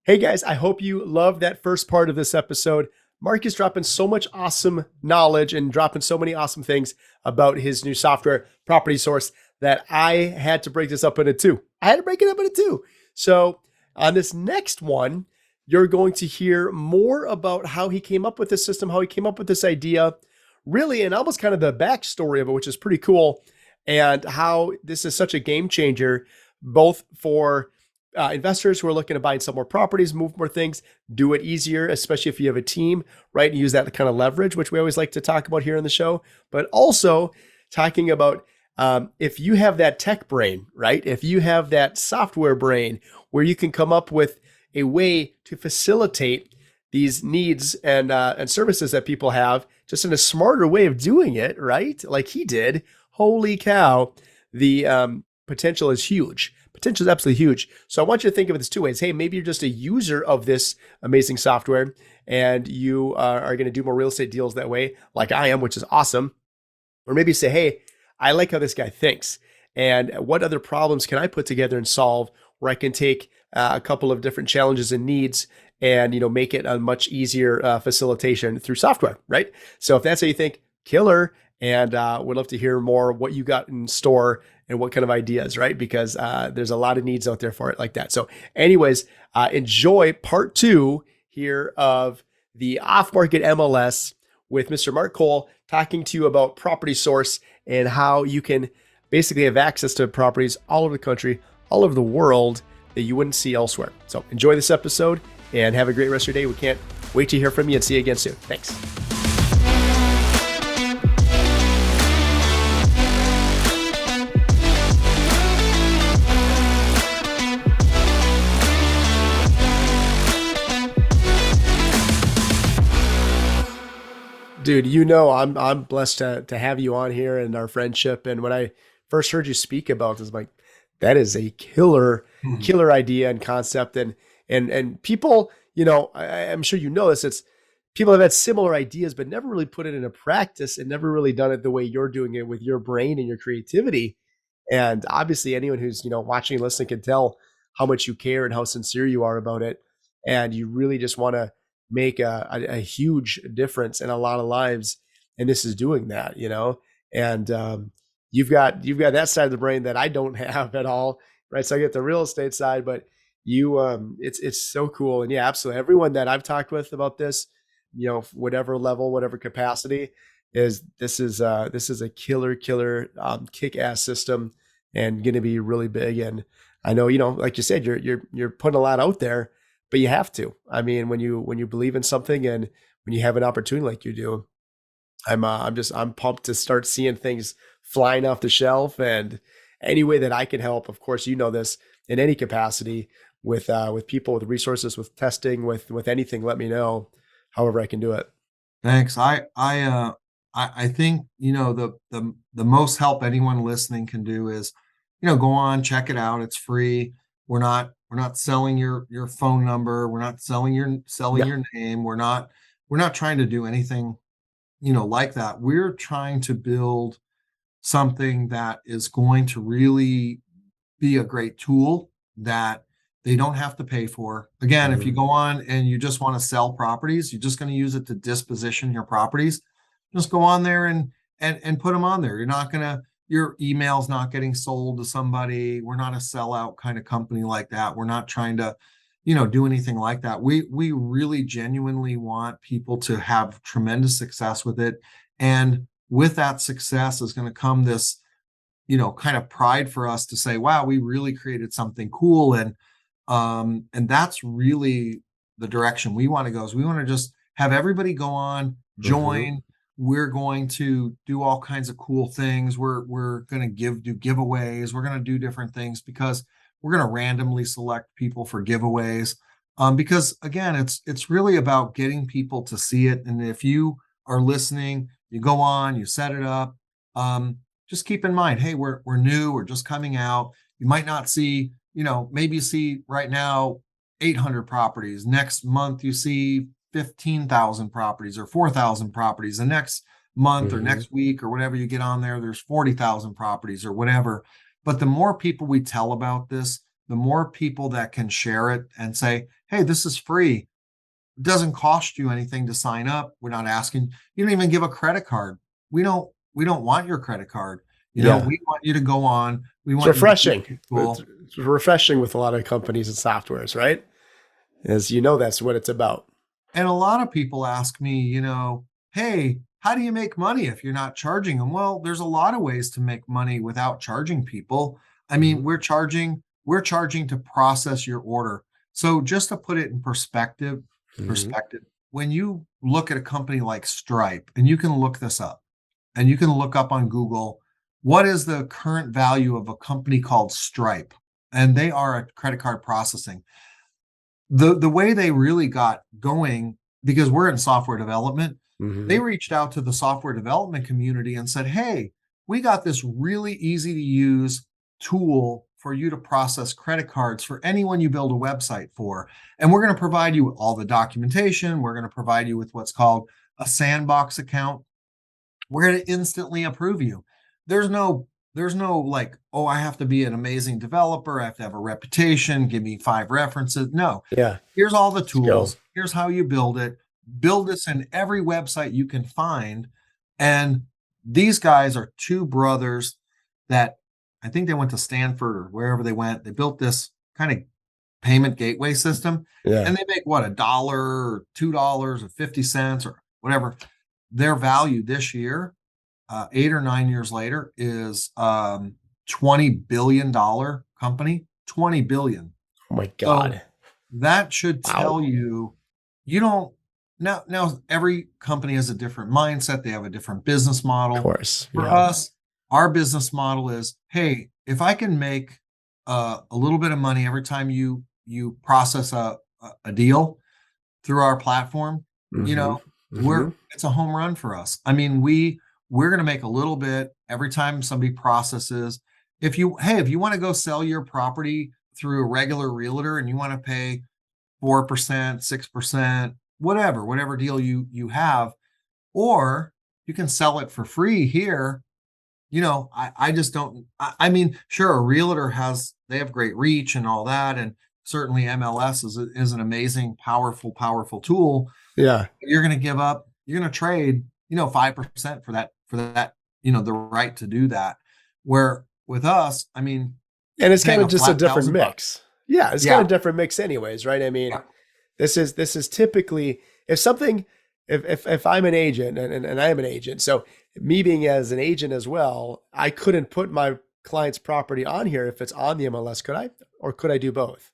Hey guys, I hope you love that first part of this episode. Mark is dropping so much awesome knowledge and dropping so many awesome things about his new software, Property Source, that I had to break this up into two. I had to break it up into two. So, on this next one, you're going to hear more about how he came up with this system, how he came up with this idea, really, and almost kind of the backstory of it, which is pretty cool, and how this is such a game changer, both for investors who are looking to buy and sell more properties, move more things, do it easier, especially if you have a team, right? And use that kind of leverage, which we always like to talk about here on the show, but also talking about if you have that tech brain, right? If you have that software brain where you can come up with a way to facilitate these needs and services that people have just in a smarter way of doing it, right? Like he did. Holy cow. The potential is huge. Potential is absolutely huge. So I want you to think of it this two ways. Hey, maybe you're just a user of this amazing software and you are going to do more real estate deals that way, like I am, which is awesome. Or maybe say, hey, I like how this guy thinks. And what other problems can I put together and solve where I can take a couple of different challenges and needs and make it a much easier facilitation through software, right? So if that's how you think, killer. And would love to hear more what you got in store and what kind of ideas, right? Because there's a lot of needs out there for it like that. So anyways, enjoy part two here of the off-market MLS with Mr. Mark Kole talking to you about Property Source and how you can basically have access to properties all over the country, all over the world that you wouldn't see elsewhere. So enjoy this episode and have a great rest of your day. We can't wait to hear from you and see you again soon. Thanks. Dude, I'm blessed to have you on here and our friendship. And when I first heard you speak about this, I'm like, that is a killer idea and concept. And people, I'm sure you know this. It's people have had similar ideas, but never really put it into practice and never really done it the way you're doing it with your brain and your creativity. And obviously, anyone who's watching and listening can tell how much you care and how sincere you are about it. And you really just want to make a huge difference in a lot of lives, and this is doing that, and you've got that side of the brain that I don't have at all, right? So I get the real estate side, but it's so cool. And yeah, absolutely, everyone that I've talked with about this, whatever level, whatever capacity, this is a killer kick-ass system and going to be really big. And I know, like you said, you're putting a lot out there, but you have to. I mean, when you believe in something and when you have an opportunity like you do, I'm pumped to start seeing things flying off the shelf. And any way that I can help, of course, this in any capacity with people, with resources, with testing, with anything, let me know. However I can do it. Thanks. I think the most help anyone listening can do is go on, check it out. It's free. We're not selling your phone number. We're not selling Yeah. your name. We're not trying to do anything like that. We're trying to build something that is going to really be a great tool that they don't have to pay for. Again, if you Mhm. go on and you just want to sell properties, you're just going to use it to disposition your properties. Just go on there and put them on there. Your email's not getting sold to somebody. We're not a sellout kind of company like that. We're not trying to, do anything like that. We really genuinely want people to have tremendous success with it. And with that success is going to come this, kind of pride for us to say, wow, we really created something cool. And that's really the direction we want to go. Is we want to just have everybody go on, Mhm. join. We're going to do all kinds of cool things. We're going to do giveaways. We're going to do different things because we're going to randomly select people for giveaways. Because again, it's really about getting people to see it. And if you are listening, you go on, you set it up. Just keep in mind, hey, we're new, we're just coming out. You might not see, maybe you see right now 800 properties. Next month you see 15,000 properties or 4,000 properties. The next month or Mhm. next week or whatever you get on there, there's 40,000 properties or whatever. But the more people we tell about this, the more people that can share it and say, hey, this is free. It doesn't cost you anything to sign up. We're not asking, you don't even give a credit card. We don't want your credit card. Yeah. We want you to go on. We It's want you to use refreshing. the It's, tool. it's refreshing with a lot of companies and softwares, right? As you know, that's what it's about. And a lot of people ask me, hey, how do you make money if you're not charging them? Well, there's a lot of ways to make money without charging people. I mean, Mhm. we're charging to process your order. So just to put it in Mhm. perspective, when you look at a company like Stripe, and you can look this up, and you can look up on Google, what is the current value of a company called Stripe? And they are a credit card processing. The way they really got going, because we're in software development, they Mhm. reached out to the software development community and said, hey, we got this really easy to use tool for you to process credit cards for anyone you build a website for. And we're going to provide you with all the documentation. We're going to provide you with what's called a sandbox account. We're going to instantly approve you. There's no there's no like, oh, I have to be an amazing developer. I have to have a reputation. Give me 5 references. No, Yeah. here's all the Let's go. tools. Here's how you build it. Build this in every website you can find. And these guys are two brothers that I think they went to Stanford or wherever they went. They built this kind of payment gateway system, Yeah. and they make what, $1 or $2 or 50 cents or whatever. Their value this year, 8 or 9 years later, is $20 billion company. 20 billion. Oh my So God. that should Wow. tell you, you don't now every company has a different mindset. They have a different business Of model. course. For Yeah. us, our business model is, hey, if I can make a little bit of money every time you process a deal through our platform, you know, Hmm. Hmm. we're it's a home run for us. I mean, we're going to make a little bit every time somebody processes. If you want to go sell your property through a regular realtor and you want to pay 4%, 6%, whatever deal you have, or you can sell it for free here. I just don't. I mean, sure, a realtor they have great reach and all that, and certainly MLS is an amazing, powerful tool. Yeah. You're going to give up. You're going to trade, 5% for that, the right to do that. Where with us, I mean, And it's kind paying of a just a flat different 1,000 bucks. mix. Yeah, it's kind Yeah, of different mix anyways, right? I mean, yeah. this is typically if something if I'm an agent and I am an agent, so me being as an agent as well, I couldn't put my client's property on here if it's on the MLS, could I? Or could I do both?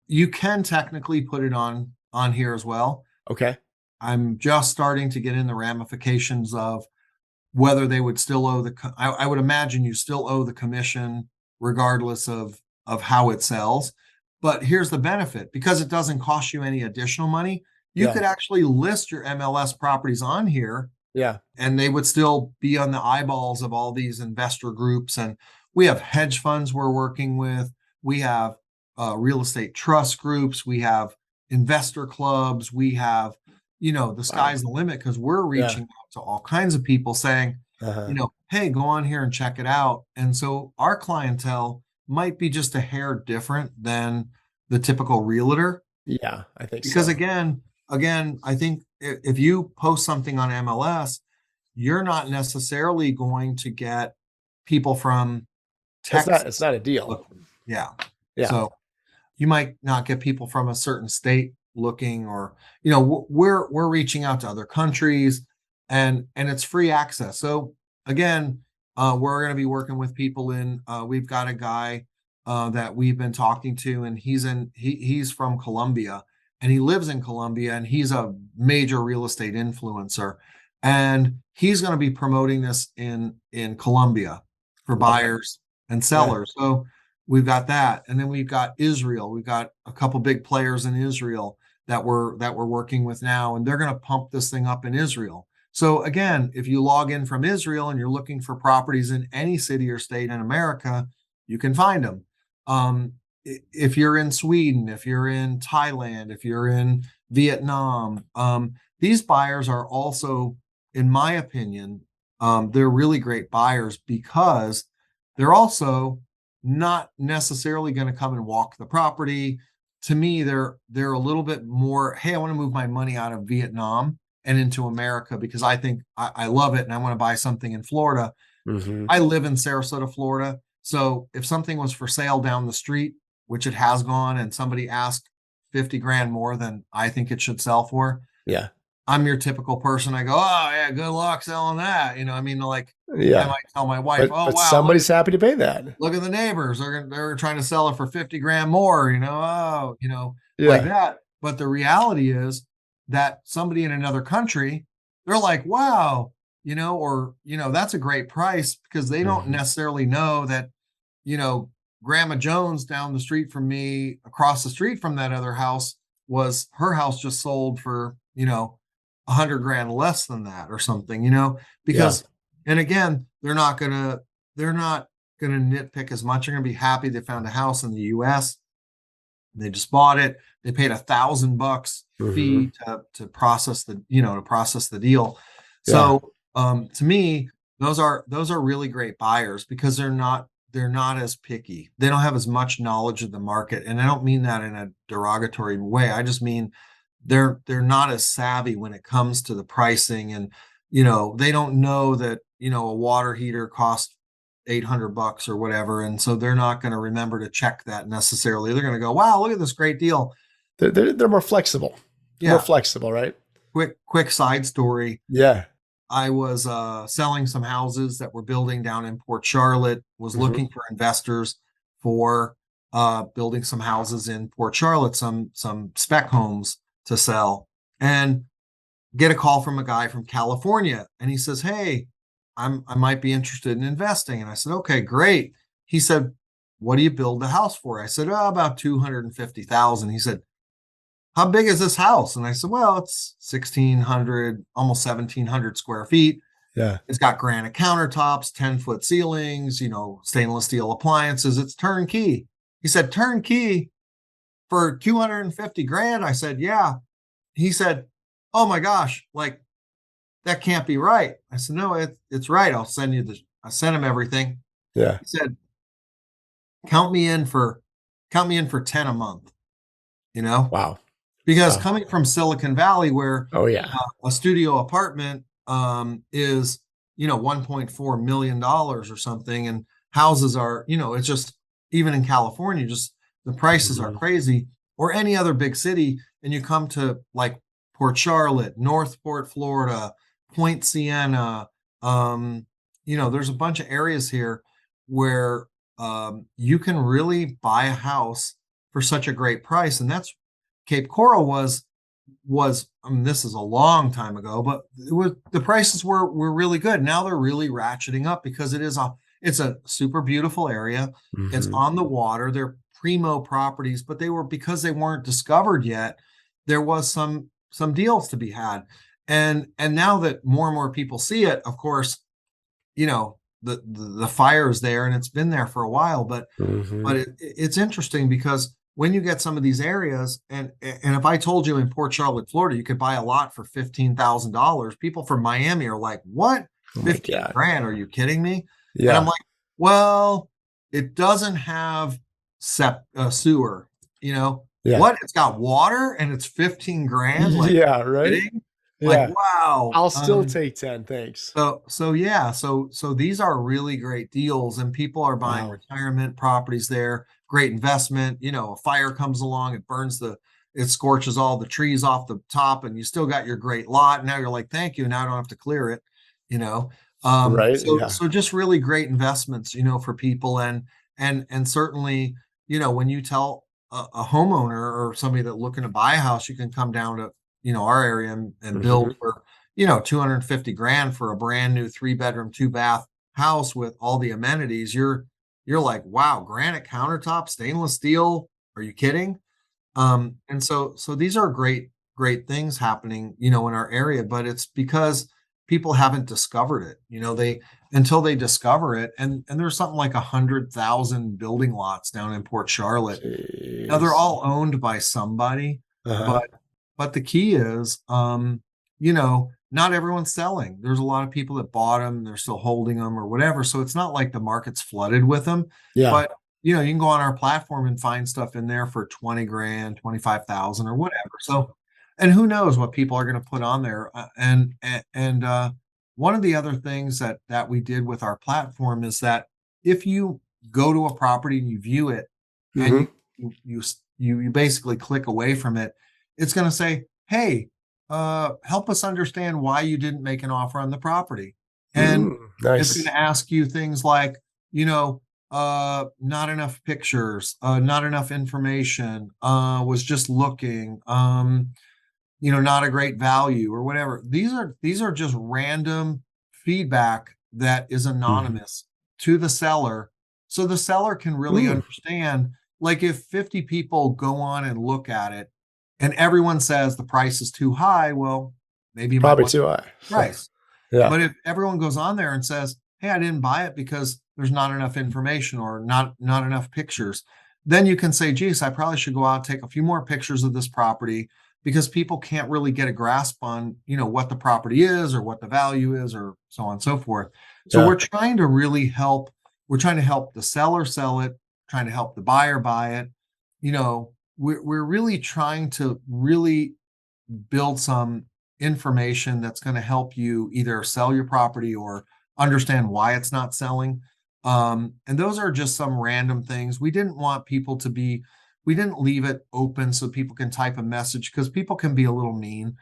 You can technically put it on here as well. Okay. I'm just starting to get in the ramifications of whether they would still owe I would imagine you still owe the commission regardless of how it sells. But here's the benefit: because it doesn't cost you any additional money, you Yeah. could actually list your MLS properties on here, Yeah. and they would still be on the eyeballs of all these investor groups. And we have hedge funds we're working with. We have real estate trust groups. We have investor clubs. We have, the Wow. sky's the limit, because we're Yeah. reaching out to all kinds of people saying, Uh-huh. hey, go on here and check it out. And so our clientele might be just a hair different than the typical realtor, Yeah, I think because so. again, I think if you post something on MLS, you're not necessarily going to get people from It's Texas not a deal. looking. Yeah. Yeah. So you might not get people from a certain state looking, or we're reaching out to other countries, and it's free access. So again, we're going to be working with people we've got a guy that we've been talking to, and he's from Colombia, and he lives in Colombia, and he's a major real estate influencer, and he's going to be promoting this in Colombia for Love it. buyers and Yeah. sellers. So we've got that, and then we've got Israel. We've got a couple big players in Israel that we're working with now, and they're going to pump this thing up in Israel. So again, if you log in from Israel and you're looking for properties in any city or state in America, you can find them. If you're in Sweden, if you're in Thailand, if you're in Vietnam, these buyers are also, in my opinion, they're really great buyers, because they're also not necessarily going to come and walk the property. To me, they're a little bit more, hey, I want to move my money out of Vietnam and into America because I think I love it and I want to buy something in Florida. Mm-hmm. I live in Sarasota, Florida. So if something was for sale down the street, which it has gone, and somebody asked 50 grand more than I think it should sell for, Yeah. I'm your typical person. I go, oh yeah, good luck selling that. I mean, like I Yeah. might tell my wife, oh But wow, somebody's happy to pay that. look at the neighbors. They're trying to sell it for 50 grand more, like Yeah. that. But the reality is that somebody in another country, they're like, wow, that's a great price because they don't Mm-hmm. necessarily know that, you know, Grandma Jones down the street from me, across the street from that other house, her house just sold for, 100 grand less than that or something, Yeah. because, and again, they're not going to nitpick as much. They're going to be happy they found a house in the US. They just bought it. They paid $1,000 Mm-hmm. fee to process the deal. Yeah. So to me, those are really great buyers because they're not as picky. They don't have as much knowledge of the market. And I don't mean that in a derogatory way. I just mean they're not as savvy when it comes to the pricing. And, they don't know that, a water heater costs $800 or whatever. And so they're not going to remember to check that necessarily. They're going to go, wow, look at this great deal. They're more flexible. More Yeah. flexible, right? Quick side story. Yeah. I was selling some houses that we're building down in Port Charlotte, was Mm-hmm. looking for investors for building some houses in Port Charlotte, some spec homes to sell, and get a call from a guy from California. And he says, hey, I might be interested in investing. And I said, okay, great. He said, what do you build the house for? I said, oh, about 250,000. He said, how big is this house? And I said, well, it's 1,600, almost 1,700 square feet. Yeah. It's got granite countertops, 10-foot ceilings, stainless steel appliances. It's turnkey. He said, turnkey for 250 grand. I said, yeah. He said, oh my gosh, like that can't be right. I said, no, it's right. I sent him everything. Yeah. He said, count me in for 10 a month, Wow. because Wow. coming from Silicon Valley, where Oh yeah. a studio apartment is, $1.4 million or something, and houses are, it's just, even in California, just the prices are Mhm. crazy, or any other big city. And you come to like Port Charlotte, Northport, Florida, Point Siena, there's a bunch of areas here where you can really buy a house for such a great price. And that's Cape Coral was, I mean, this is a long time ago, but the prices were really good. Now they're really ratcheting up because it's a super beautiful area. It's Mhm. on the water. They're primo properties, but because they weren't discovered yet, there was some deals to be had. And now that more and more people see it, of course, the fire is there and it's been there for a while, but Mhm. it's interesting because when you get some of these areas, and if I told you in Port Charlotte, Florida, you could buy a lot for $15,000, people from Miami are like, what? Oh my 15 God. grand? Are you kidding me? And I'm Yeah. like, well, it doesn't have sewer, Yeah. what? It's got water and it's 15 grand. Like, Yeah. Right. kidding? Like, Yeah. wow. I'll still take 10. Thanks. So these are really great deals, and people are buying Wow. retirement properties there. Great investment. A fire comes along, it scorches all the trees off the top, and you still got your great lot. Now you're like, thank you. Now I don't have to clear it. You know, Right. so Yeah. just really great investments. For people, and certainly, when you tell a homeowner or somebody that looking to buy a house, you can come down to our area and build Mhm. for 250 grand for a brand new 3-bedroom, 2-bath house with all the amenities. You're like, wow, granite countertop, stainless steel. Are you kidding? And so these are great things happening, in our area, but it's because people haven't discovered it. Until they discover it, and there's something like 100,000 building lots down in Port Charlotte. Now they're Jeez. all owned by somebody, Uh-huh. but the key is, not everyone's selling. There's a lot of people that bought them, they're still holding them or whatever. So it's not like the market's flooded with them. Yeah. But you can go on our platform and find stuff in there for 20 grand, 25,000 or whatever. So, and who knows what people are going to put on there. And one of the other things that we did with our platform is that if you go to a property and you view it and Mm-hmm. you basically click away from it, it's going to say, hey, help us understand why you didn't make an offer on the property. And it's going Nice. to ask you things like, not enough pictures, not enough information, was just looking, not a great value or whatever. These are just random feedback that is Mm-hmm. anonymous to the seller. So the seller can really Mm, understand, like if 50 people go on and look at it and everyone says the price is too high, well, maybe you might probably want too high. the price. Yeah. But if everyone goes on there and says, hey, I didn't buy it because there's not enough information or not enough pictures, then you can say, geez, I probably should go out and take a few more pictures of this property because people can't really get a grasp on, what the property is or what the value is or so on and so forth. So Yeah. we're trying to help the seller sell it, trying to help the buyer buy it. We're really trying to really build some information that's going to help you either sell your property or understand why it's not selling. And those are just some random things. We didn't want people to be, we didn't leave it open so people can type a message because people can be a little mean,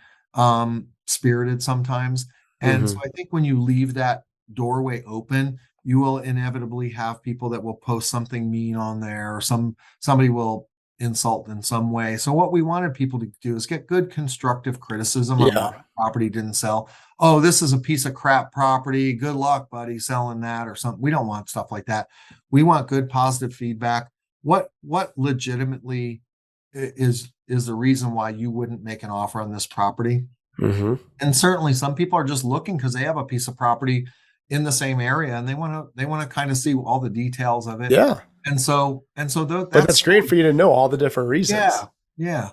spirited sometimes. And so Mm-hmm. I think when you leave that doorway open, you will inevitably have people that will post something mean on there, or somebody will insult in some way. So what we wanted people to do is get good constructive criticism on why Yeah. the property didn't sell. Oh, this is a piece of crap property. Good luck, buddy, selling that or something. We don't want stuff like that. We want good positive feedback. What legitimately is the reason why you wouldn't make an offer on this property? Mm-hmm. And certainly some people are just looking because they have a piece of property in the same area and they want to kind of see all the details of it. Yeah. And so But that's that's great for you to know all the different reasons. yeah,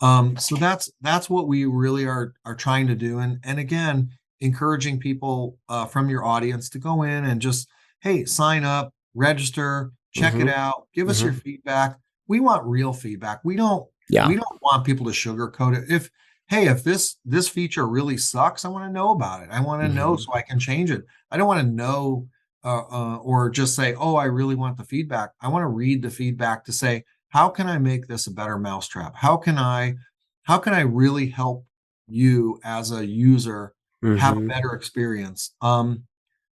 yeah. So that's what we really are trying to do. And again, encouraging people from your audience to go in and just, hey, sign up, register, check it Mm-hmm. out, give us your Mm-hmm. feedback. We want real feedback. We don't Yeah. we don't want people to sugarcoat it. If this feature really sucks, I want to know about it. I want to know Mm-hmm. so I can change it. I don't want to know or just say, oh, I really want the feedback. I want to read the feedback to say, how can I make this a better mousetrap? How can I really help you as a user have a Mm-hmm. better experience?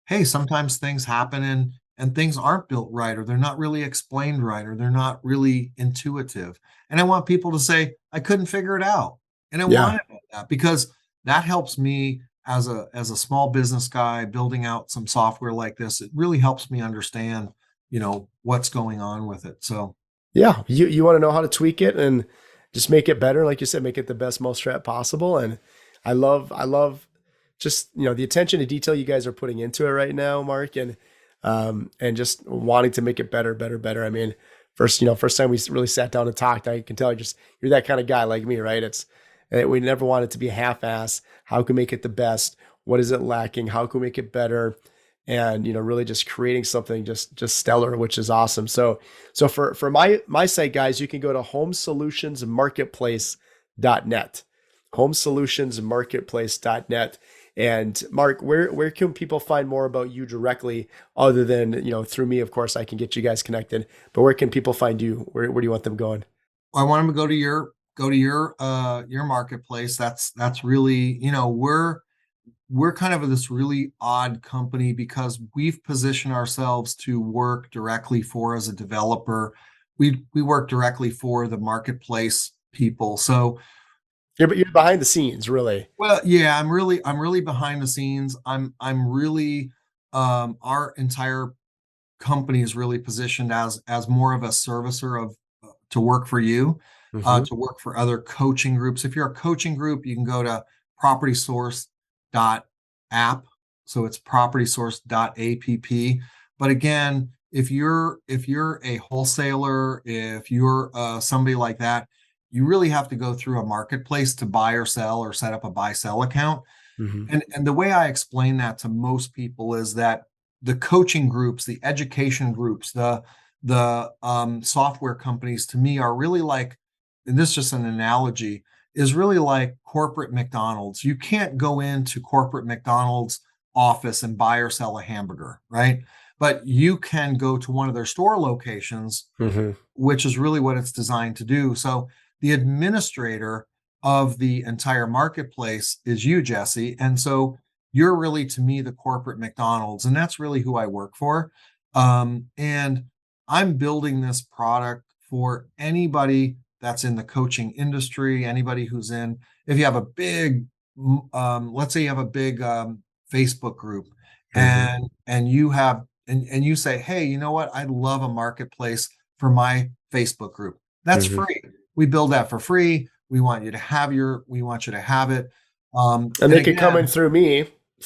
Hey, sometimes things happen and things aren't built right, or they're not really explained right, or they're not really intuitive. And I want people to say, I couldn't figure it out. And I Yeah. want that because that helps me as a small business guy building out some software like this. It really helps me understand, what's going on with it. So Yeah. You want to know how to tweak it and just make it better. Like you said, make it the best mousetrap possible. And I love just, the attention to detail you guys are putting into it right now, Mark, and just wanting to make it better, better, better. I mean, first time we really sat down and talked, I can tell you're that kind of guy like me, right? We never want it to be half-ass. How can we make it the best? What is it lacking? How can we make it better? And really just creating something just stellar, which is awesome. So for my site, guys, you can go to homesolutionsmarketplace.net. Homesolutionsmarketplace.net. And Mark, where can people find more about you directly, other than through me? Of course, I can get you guys connected. But where can people find you? Where do you want them going? I want them to go to your marketplace. That's really, we're kind of this really odd company because we've positioned ourselves to work directly for, as a developer. We work directly for the marketplace people. So, You're behind the scenes, really. well, yeah, I'm really behind the scenes. I'm really our entire company is really positioned as more of a servicer of to work for you, Hmm. to work for other coaching groups. If you're a coaching group, you can go to propertysource.app. So it's propertysource.app. But again, if you're a wholesaler, if you're somebody like that, you really have to go through a marketplace to buy or sell or set up a buy sell account. Hmm. And the way I explain that to most people is that the coaching groups, the education groups, the software companies to me are really like, and this is just an analogy, is really like corporate McDonald's. You can't go into corporate McDonald's office and buy or sell a hamburger, right? But you can go to one of their store locations, Mm-hmm. which is really what it's designed to do. So the administrator of the entire marketplace is you, Jesse. And so you're really, to me, the corporate McDonald's, and that's really who I work for. And I'm building this product for anybody that's in the coaching industry, anybody who's in, if you have a big, let's say you have a big Facebook group, Mm-hmm. and you have, and you say, hey, you know what? I'd love a marketplace for my Facebook group. That's Mm-hmm. free. We build that for free. We want you to have it. And And they could come in again, through me,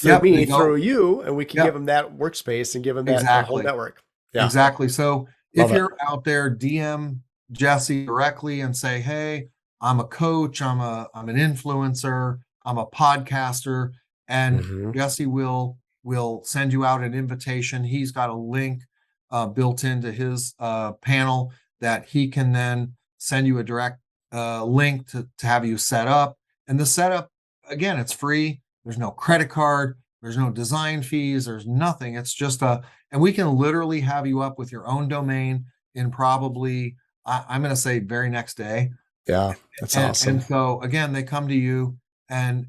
yep, they through go, you, and we can give yep, them that workspace and give them that whole exactly. network. Yeah, Exactly. So if love it. you're out there, DM Jesse directly and say, "Hey, I'm a coach. I'm an influencer. I'm a podcaster," and Mm-hmm. Jesse will send you out an invitation. He's got a link built into his panel that he can then send you a direct link to have you set up. And the setup, again, it's free. There's no credit card. There's no design fees. There's nothing. It's just a, and we can literally have you up with your own domain in probably, I'm going to say very next day. Yeah, that's And awesome. so again, they come to you, and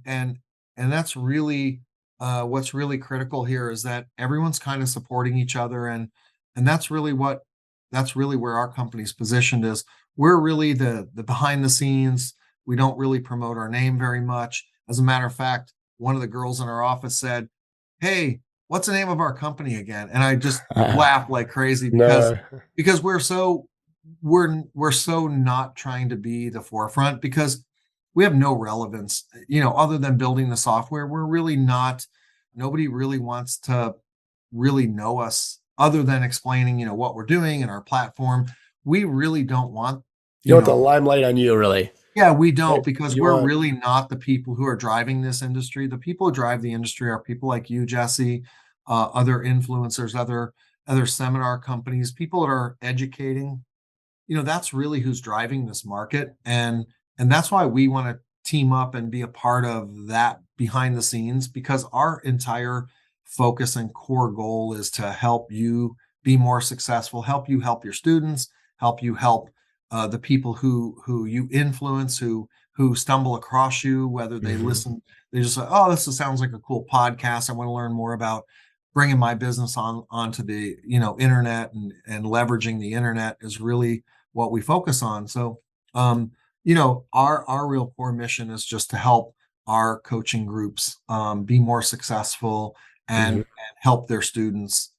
that's really what's really critical here is that everyone's kind of supporting each other, and that's really where our company's positioned is. We're really the behind the scenes. We don't really promote our name very much. As a matter of fact, one of the girls in our office said, "Hey, what's the name of our company again?" And I just laughed like crazy No, because we're so not trying to be the forefront because we have no relevance, other than building the software. We're really not, nobody really wants to really know us other than explaining, what we're doing and our platform. We really don't want, you you want the know, limelight on you, really. yeah, we Right? don't, because You we're want, really not the people who are driving this industry. The people who drive the industry are people like you, Jesse, other influencers, other seminar companies, people that are educating. That's really who's driving this market, and that's why we want to team up and be a part of that behind the scenes, because our entire focus and core goal is to help you be more successful, help you help your students, help you help the people who you influence, who stumble across you, whether they mhm. listen, they just say, oh, this sounds like a cool podcast, I want to learn more about bringing my business onto the internet, and leveraging the internet is really what we focus on. So our real core mission is just to help our coaching groups be more successful, Mhm. and help their students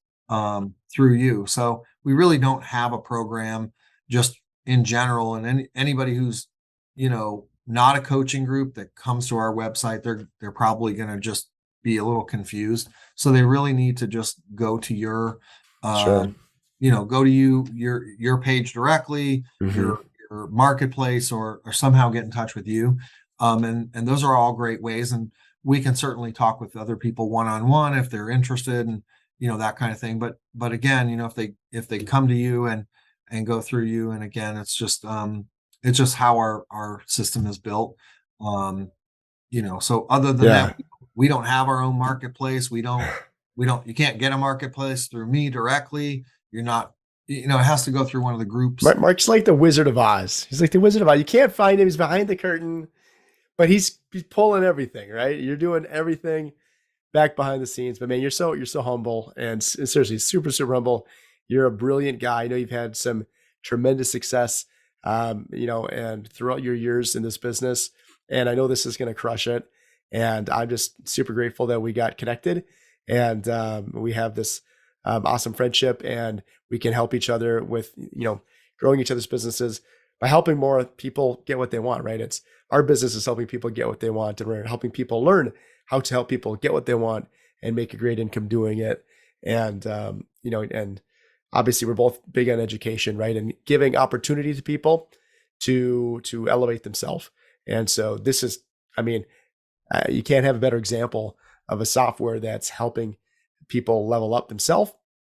through you. So we really don't have a program just in general, and anybody who's not a coaching group that comes to our website, they're probably going to just be a little confused. So they really need to just go to your Sure. go to your page directly, Mhm. your marketplace, or somehow get in touch with you. And those are all great ways, and we can certainly talk with other people one-on-one if they're interested, and that kind of thing. But again, if they come to you and go through you, and again, it's just how our system is built. um so other than Yeah. that, we don't have our own marketplace. We don't you can't get a marketplace through me directly. You're not, it has to go through one of the groups. Mark's like the Wizard of Oz. He's like the Wizard of Oz. You can't find him. He's behind the curtain, but he's pulling everything, right? You're doing everything back behind the scenes. But man, you're so humble and seriously super super humble. You're a brilliant guy. I know you've had some tremendous success, and throughout your years in this business. And I know this is going to crush it. And I'm just super grateful that we got connected, and we have this awesome friendship, and we can help each other with growing each other's businesses by helping more people get what they want. Right? It's our business is helping people get what they want, and we're helping people learn how to help people get what they want and make a great income doing it. And and obviously we're both big on education, right? And giving opportunity to people to elevate themselves. And so this is, I mean, you can't have a better example of a software that's helping people level up themselves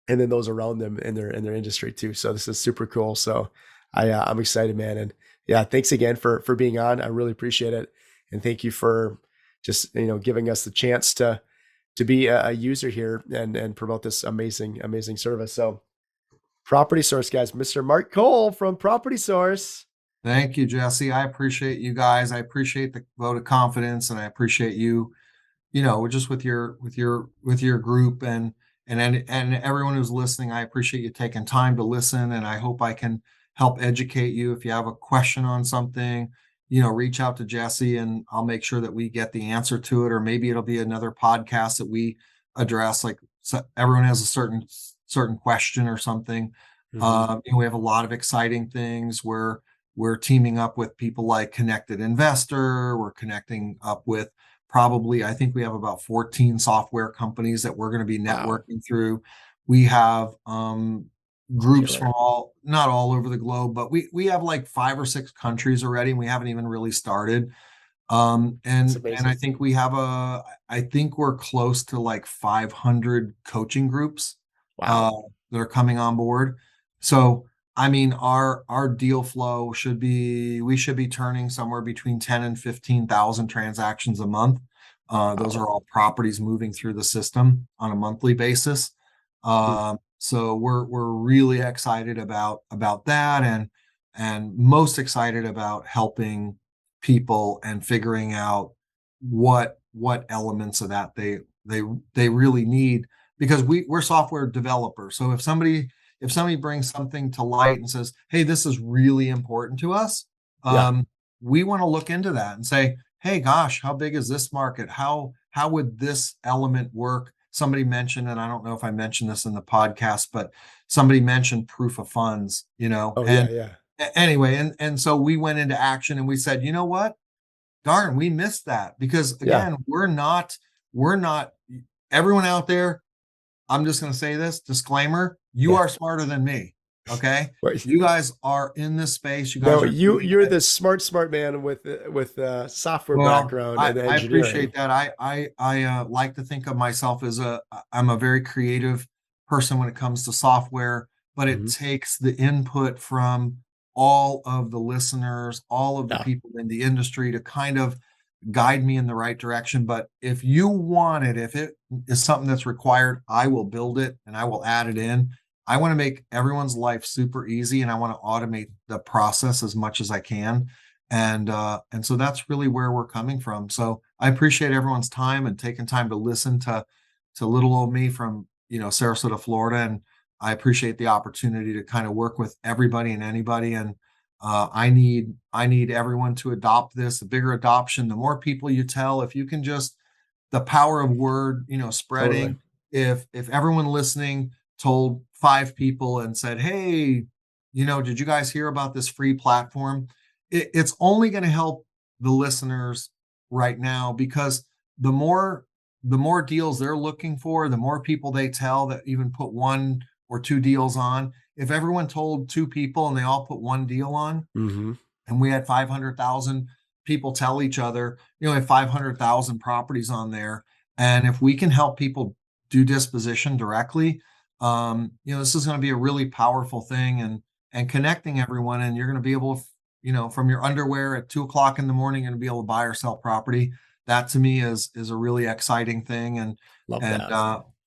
and then those around them in their industry too. So this is super cool. So I'm excited, man. And yeah, thanks again for being on. I really appreciate it. And thank you for just, giving us the chance to be a user here and promote this amazing service. So Property Source, guys, Mr. Mark Kole from Property Source. Thank you, Jesse. I appreciate you guys. I appreciate the vote of confidence, and I appreciate you, just with your group and everyone who's listening. I appreciate you taking time to listen, and I hope I can help educate you. If you have a question on something, reach out to Jesse, and I'll make sure that we get the answer to it, or maybe it'll be another podcast that we address. Like, so everyone has a certain question or something. We have a lot of exciting things where we're teaming up with people like Connected Investor. We're connecting up with probably, I think we have about 14 software companies that we're going to be networking through. We have groups from not all over the globe, but we have like 5 or 6 countries already, and we haven't even really started. And I think I think we're close to like 500 coaching groups that are coming on board. So, I mean, our deal flow we should be turning somewhere between 10 and 15,000 transactions a month. Those are all properties moving through the system on a monthly basis. So we're really excited about that, and most excited about helping people and figuring out what elements of that they really need, because we're software developers. So if somebody brings something to light and says, hey, this is really important to us, we want to look into that and say, hey, gosh, how big is this market? How would this element work? Somebody mentioned, and I don't know if I mentioned this in the podcast, but somebody mentioned proof of funds, Anyway, and so we went into action, and we said, you know what? Darn, we missed that, because again, we're not everyone out there. I'm just going to say this disclaimer: you are smarter than me. Okay, you guys are in this space. You guys you're the smart man with software background and engineering. I appreciate that. I like to think of myself as I'm a very creative person when it comes to software, but it takes the input from all of the listeners, all of the people in the industry to kind of guide me in the right direction. But if you want it, if it is something that's required, I will build it and I will add it in. I want to make everyone's life super easy, and I want to automate the process as much as I can. And so that's really where we're coming from. So I appreciate everyone's time and taking time to listen to little old me from, Sarasota, Florida. And I appreciate the opportunity to kind of work with everybody and anybody. And I need everyone to adopt this. The bigger adoption, the more people you tell. If you can just, the power of word, spreading. Totally. If everyone listening told 5 people and said, hey, did you guys hear about this free platform? It's only going to help the listeners right now, because the more deals they're looking for, the more people they tell that even put 1 or 2 deals on. If everyone told 2 people and they all put 1 deal on, and we had 500,000 people tell each other, we have 500,000 properties on there. And if we can help people do disposition directly, this is going to be a really powerful thing, and connecting everyone. And you're going to be able to, from your underwear at 2:00 in the morning, you're going to be able to buy or sell property. That to me is a really exciting thing. And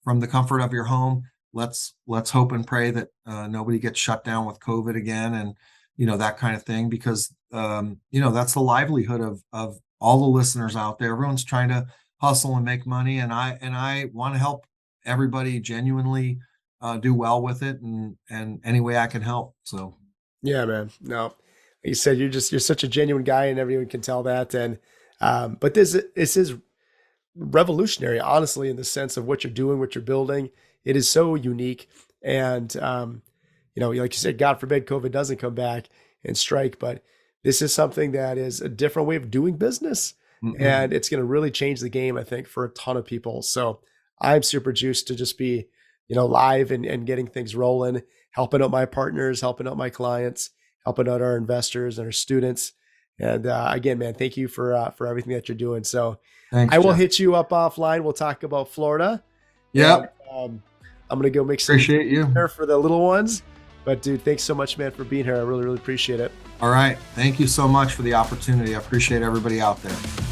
from the comfort of your home, let's hope and pray that nobody gets shut down with COVID again, and that kind of thing, because that's the livelihood of all the listeners out there. Everyone's trying to hustle and make money, and I want to help everybody genuinely do well with it, and any way I can help. So yeah, man. No, like you said, you're such a genuine guy, and everyone can tell that. And but this is revolutionary, honestly, in the sense of what you're doing, what you're building. It is so unique. And like you said, God forbid COVID doesn't come back and strike, but this is something that is a different way of doing business. And it's going to really change the game, I think, for a ton of people. So I'm super juiced to just be, live and getting things rolling, helping out my partners, helping out my clients, helping out our investors and our students. And again, man, thank you for everything that you're doing. So thanks, I will hit you up offline. We'll talk about Florida. Yep. I'm going to go make some Appreciate you. dinner for the little ones. But dude, thanks so much, man, for being here. I really, really appreciate it. All right. Thank you so much for the opportunity. I appreciate everybody out there.